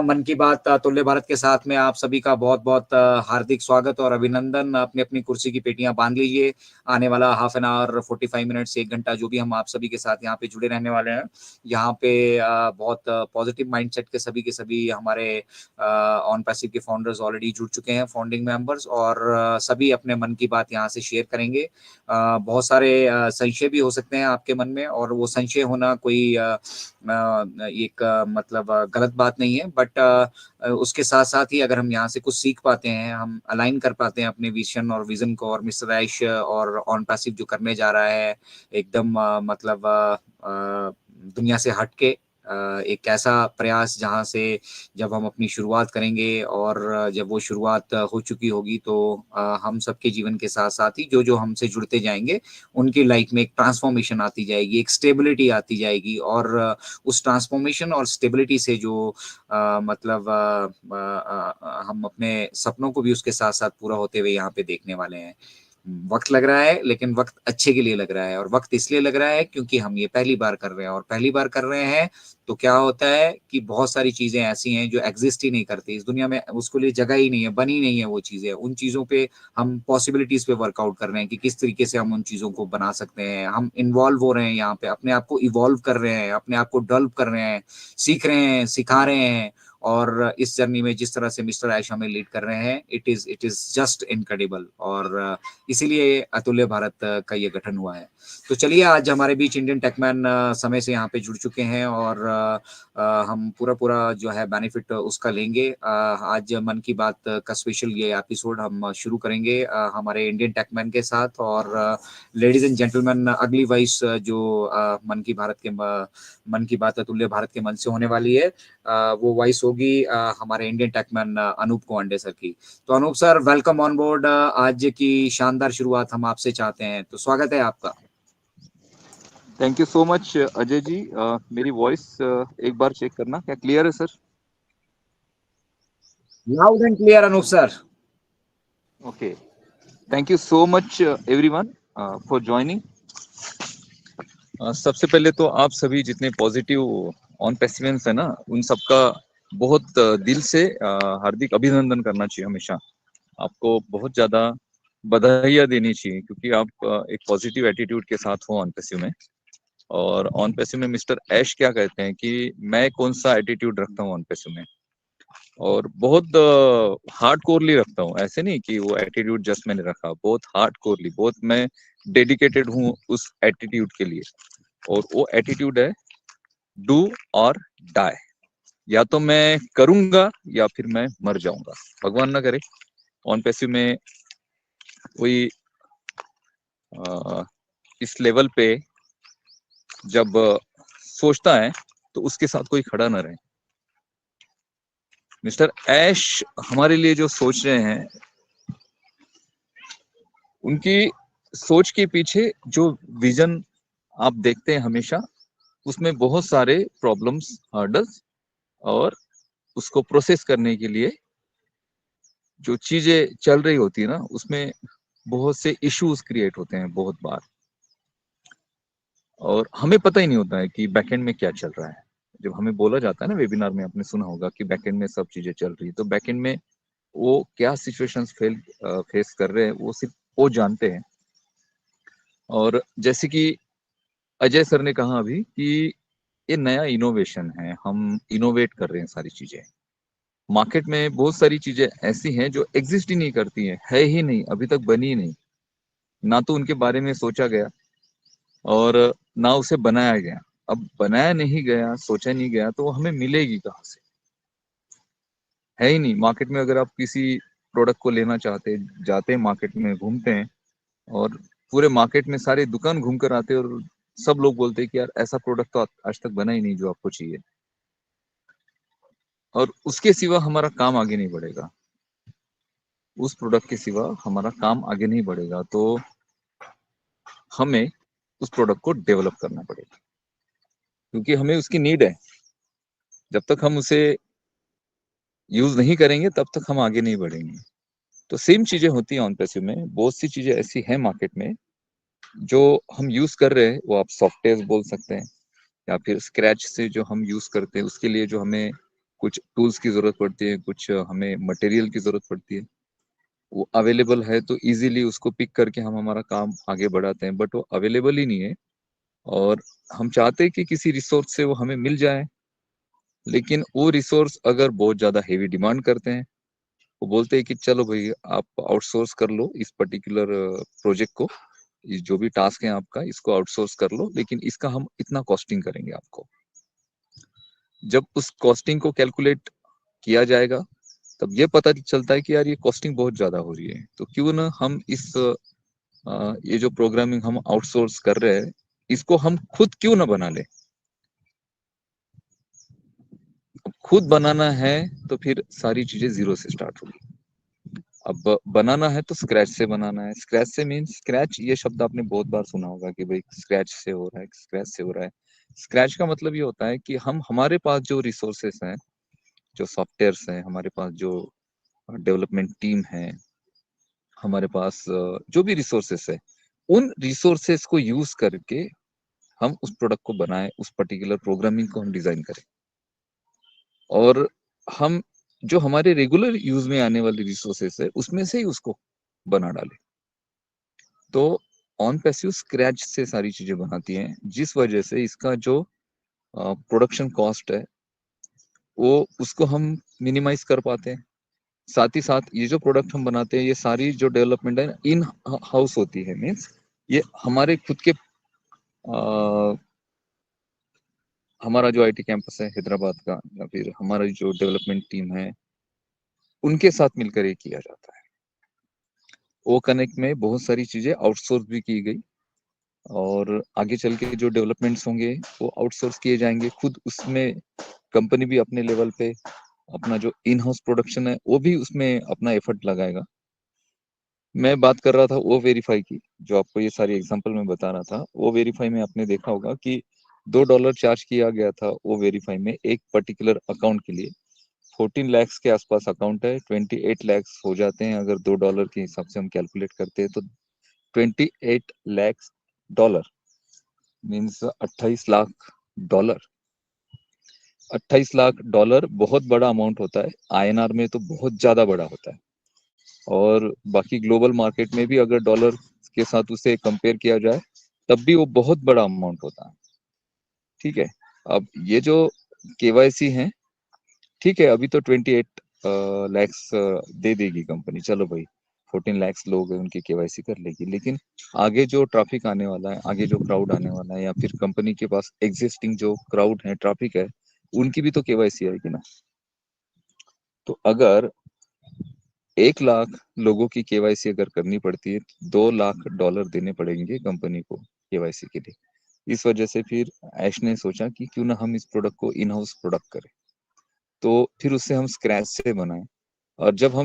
मन की बात तुल्य भारत के साथ में आप सभी का बहुत बहुत हार्दिक स्वागत और अभिनंदन। अपनी अपनी कुर्सी की पेटियां बांध लीजिए। आने वाला हाफ एन आवर 45 मिनट्स 1 घंटा जो भी हम आप सभी के साथ यहाँ पे जुड़े रहने वाले हैं। यहाँ पे बहुत पॉजिटिव माइंडसेट के सभी हमारे ऑन पैसिव के फाउंडर्स ऑलरेडी जुड़ चुके हैं, फाउंडिंग मेंबर्स, और सभी अपने मन की बात यहाँ से शेयर करेंगे। बहुत सारे संशय भी हो सकते हैं आपके मन में, और वो संशय होना कोई एक मतलब गलत बात नहीं है, बट उसके साथ साथ ही अगर हम यहाँ से कुछ सीख पाते हैं, हम अलाइन कर पाते हैं अपने विजन और विजन को, और मिस्टर ऐश और ऑन पैसिव जो करने जा रहा है एकदम मतलब दुनिया से हटके एक ऐसा प्रयास जहाँ से जब हम अपनी शुरुआत करेंगे, और जब वो शुरुआत हो चुकी होगी तो हम सबके जीवन के साथ साथ ही जो जो हमसे जुड़ते जाएंगे उनकी लाइफ में एक ट्रांसफॉर्मेशन आती जाएगी, एक स्टेबिलिटी आती जाएगी, और उस ट्रांसफॉर्मेशन और स्टेबिलिटी से जो मतलब हम अपने सपनों को भी उसके साथ साथ पूरा होते हुए यहाँ पे देखने वाले हैं। वक्त लग रहा है, लेकिन वक्त अच्छे के लिए लग रहा है, और वक्त इसलिए लग रहा है क्योंकि हम ये पहली बार कर रहे हैं, और पहली बार कर रहे हैं तो क्या होता है कि बहुत सारी चीजें ऐसी हैं जो एग्जिस्ट ही नहीं करती इस दुनिया में, उसके लिए जगह ही नहीं है, बनी नहीं है वो चीजें। उन चीजों पे हम पॉसिबिलिटीज पे वर्कआउट कर रहे हैं कि किस तरीके से हम उन चीजों को बना सकते हैं। हम इन्वॉल्व हो रहे हैं यहाँ पे, अपने आप को इवॉल्व कर रहे हैं, अपने आप को डेवलप कर रहे हैं, सीख रहे हैं, सिखा रहे हैं। और इस जर्नी में जिस तरह से मिस्टर ऐश हमें लीड कर रहे हैं, इट इज जस्ट इनक्रेडिबल, और इसीलिए अतुल्य भारत का ये गठन हुआ है। तो चलिए, आज हमारे बीच इंडियन टेकमैन समय से यहाँ पे जुड़ चुके हैं, और हम पूरा पूरा जो है बेनिफिट उसका लेंगे। आज मन की बात का स्पेशल ये एपिसोड हम शुरू करेंगे हमारे इंडियन टेकमैन के साथ। और लेडीज एंड जेंटलमैन, अगली वॉइस जो मन की बात अतुल्य भारत के मन से होने वाली है, वो वॉइस होगी हमारे Indian techman Anoop Kuande sir की। तो Anoop sir, welcome on board. आज की शानदार शुरुआत हम आपसे चाहते हैं, तो स्वागत है आपका। Thank you so much Ajay ji. मेरी वॉइस एक बार चेक करना, क्या क्लियर है sir? Loud and clear Anup sir. Okay, thank you so much everyone for joining. सबसे पहले तो आप सभी जितने पॉजिटिव ऑन पैसिवेंस है ना, उन सबका बहुत दिल से हार्दिक अभिनंदन करना चाहिए। हमेशा आपको बहुत ज्यादा बधाइयाँ देनी चाहिए, क्योंकि आप एक पॉजिटिव एटीट्यूड के साथ हो ऑन पैसिव में। और ऑन पैसिव में मिस्टर ऐश क्या कहते हैं कि मैं कौन सा एटीट्यूड रखता हूँ ऑन पैसिव में, और बहुत हार्ड कोरली रखता हूँ। ऐसे नहीं कि वो एटीट्यूड जस्ट मैंने रखा, बहुत हार्ड कोरली, बहुत मैं डेडिकेटेड हूँ उस एटीट्यूड के लिए। और वो एटीट्यूड है डू और डाई। या तो मैं करूंगा या फिर मैं मर जाऊंगा, भगवान ना करे। ऑन पैसिव में कोई इस लेवल पे जब सोचता है तो उसके साथ कोई खड़ा ना रहे। मिस्टर ऐश हमारे लिए जो सोच रहे हैं, उनकी सोच के पीछे जो विजन आप देखते हैं हमेशा, उसमें बहुत सारे प्रॉब्लम्स, हर्डल्स, और उसको प्रोसेस करने के लिए जो चीजें चल रही होती है ना, उसमें बहुत से इश्यूज क्रिएट होते हैं बहुत बार, और हमें पता ही नहीं होता है कि बैकएंड में क्या चल रहा है। जब हमें बोला जाता है ना, वेबिनार में आपने सुना होगा कि बैकएंड में सब चीजें चल रही है, तो बैकएंड में वो क्या सिचुएशंस फेस कर रहे हैं वो सिर्फ वो जानते हैं। और जैसे कि अजय सर ने कहा अभी कि ये नया इनोवेशन है, हम इनोवेट कर रहे हैं सारी चीजें। मार्केट में बहुत सारी चीजें ऐसी हैं जो एग्जिस्ट ही नहीं करती हैं, है ही नहीं, अभी तक बनी ही नहीं, ना तो उनके बारे में सोचा गया और ना उसे बनाया गया। अब बनाया नहीं गया, सोचा नहीं गया, तो वो हमें मिलेगी कहाँ से? है ही नहीं मार्केट में। अगर आप किसी प्रोडक्ट को लेना चाहते, जाते हैं मार्केट में, घूमते हैं, और पूरे मार्केट में सारे दुकान घूम कर आते हैं, और सब लोग बोलते हैं कि यार ऐसा प्रोडक्ट तो आज तक बना ही नहीं जो आपको चाहिए, और उसके सिवा हमारा काम आगे नहीं बढ़ेगा, उस प्रोडक्ट के सिवा हमारा काम आगे नहीं बढ़ेगा। तो हमें उस प्रोडक्ट को डेवलप करना पड़ेगा, क्योंकि हमें उसकी नीड है। जब तक हम उसे यूज नहीं करेंगे तब तक हम आगे नहीं बढ़ेंगे। तो सेम चीजें होती हैं ऑन पैसिव में। बहुत सी चीजें ऐसी हैं मार्केट में जो हम यूज कर रहे हैं, वो आप सॉफ्टवेयर बोल सकते हैं, या फिर स्क्रैच से जो हम यूज करते हैं उसके लिए जो हमें कुछ टूल्स की जरूरत पड़ती है, कुछ हमें मटेरियल की जरूरत पड़ती है, वो अवेलेबल है तो इजीली उसको पिक करके हम हमारा काम आगे बढ़ाते हैं, बट वो अवेलेबल ही नहीं है। और हम चाहते हैं कि किसी रिसोर्स से वो हमें मिल जाए, लेकिन वो रिसोर्स अगर बहुत ज्यादा हेवी डिमांड करते हैं, वो बोलते हैं कि चलो भाई आप आउटसोर्स कर लो इस पर्टिकुलर प्रोजेक्ट को, इस जो भी टास्क है आपका इसको आउटसोर्स कर लो, लेकिन इसका हम इतना कॉस्टिंग करेंगे आपको। जब उस कॉस्टिंग को कैलकुलेट किया जाएगा तब ये पता चलता है कि यार ये कॉस्टिंग बहुत ज्यादा हो रही है, तो क्यों ना हम इस ये जो प्रोग्रामिंग हम आउटसोर्स कर रहे हैं इसको हम खुद क्यों ना बना ले। अब खुद बनाना है तो फिर सारी चीजें जीरो से स्टार्ट होगी। अब बनाना है तो स्क्रैच से बनाना है। स्क्रैच से मीन्स, स्क्रैच ये शब्द आपने बहुत बार सुना होगा कि भाई स्क्रैच से हो रहा है, स्क्रैच से हो रहा है। स्क्रैच का मतलब ये होता है कि हम हमारे पास जो रिसोर्सेस हैं, जो सॉफ्टवेयर्स हैं, हमारे पास जो डेवलपमेंट टीम है, हमारे पास जो भी रिसोर्सेस है, उन रिसोर्सेस को यूज करके हम उस प्रोडक्ट को बनाएं, उस पर्टिकुलर प्रोग्रामिंग को हम डिजाइन करें, और हम जो हमारे रेगुलर यूज में आने वाले रिसोर्सेस है उसमें से ही उसको बना डालें। तो ऑन पैसिव स्क्रैच से सारी चीजें बनाती हैं, जिस वजह से इसका जो प्रोडक्शन कॉस्ट है वो उसको हम मिनिमाइज कर पाते हैं। साथ ही साथ ये जो प्रोडक्ट हम बनाते हैं, ये सारी जो डेवलपमेंट है इन हाउस होती है, मीन्स ये हमारे खुद के हमारा जो आईटी कैंपस है हैदराबाद का, या फिर हमारी जो डेवलपमेंट टीम है, उनके साथ मिलकर ये किया जाता है। ओ कनेक्ट में बहुत सारी चीजें आउटसोर्स भी की गई, और आगे चल के जो डेवलपमेंट्स होंगे वो आउटसोर्स किए जाएंगे। खुद उसमें कंपनी भी अपने लेवल पे अपना जो इन हाउस प्रोडक्शन है वो भी उसमें अपना एफर्ट लगाएगा। मैं बात कर रहा था वो वेरीफाई की, जो आपको ये सारी एग्जांपल में बता रहा था, वो वेरीफाई में आपने देखा होगा कि $2 चार्ज किया गया था वो वेरीफाई में एक पर्टिकुलर अकाउंट के लिए। 14 lakhs के आसपास अकाउंट है, 28 lakhs हो जाते हैं अगर $2 के हिसाब से हम कैलकुलेट करते हैं तो। 28 lakhs dollar means 28 lakh dollar. 28 lakh dollar बहुत बड़ा अमाउंट होता है, आईएनआर में तो बहुत ज्यादा बड़ा होता है, और बाकी ग्लोबल मार्केट में भी अगर डॉलर के साथ उसे कंपेयर किया जाए तब भी वो बहुत बड़ा अमाउंट होता है। ठीक है, अब ये जो केवाईसी है, ठीक है अभी तो 28 लैक्स दे देगी कंपनी, चलो भाई 14 लैक्स लोग हैं उनकी केवाईसी कर लेगी, लेकिन आगे जो ट्रैफिक आने वाला है, आगे जो क्राउड आने वाला है, या फिर कंपनी के पास एग्जिस्टिंग जो क्राउड है, ट्रैफिक है, उनकी भी तो केवाईसी आएगी ना। तो अगर 1 लाख लोगों की केवाईसी अगर करनी पड़ती है तो $2 लाख देने पड़ेंगे कंपनी को केवाईसी के लिए। इस वजह से फिर ऐश ने सोचा कि क्यों ना हम इस प्रोडक्ट को इन हाउस प्रोडक्ट करें, तो फिर उससे हम स्क्रैच से बनाएं। और जब हम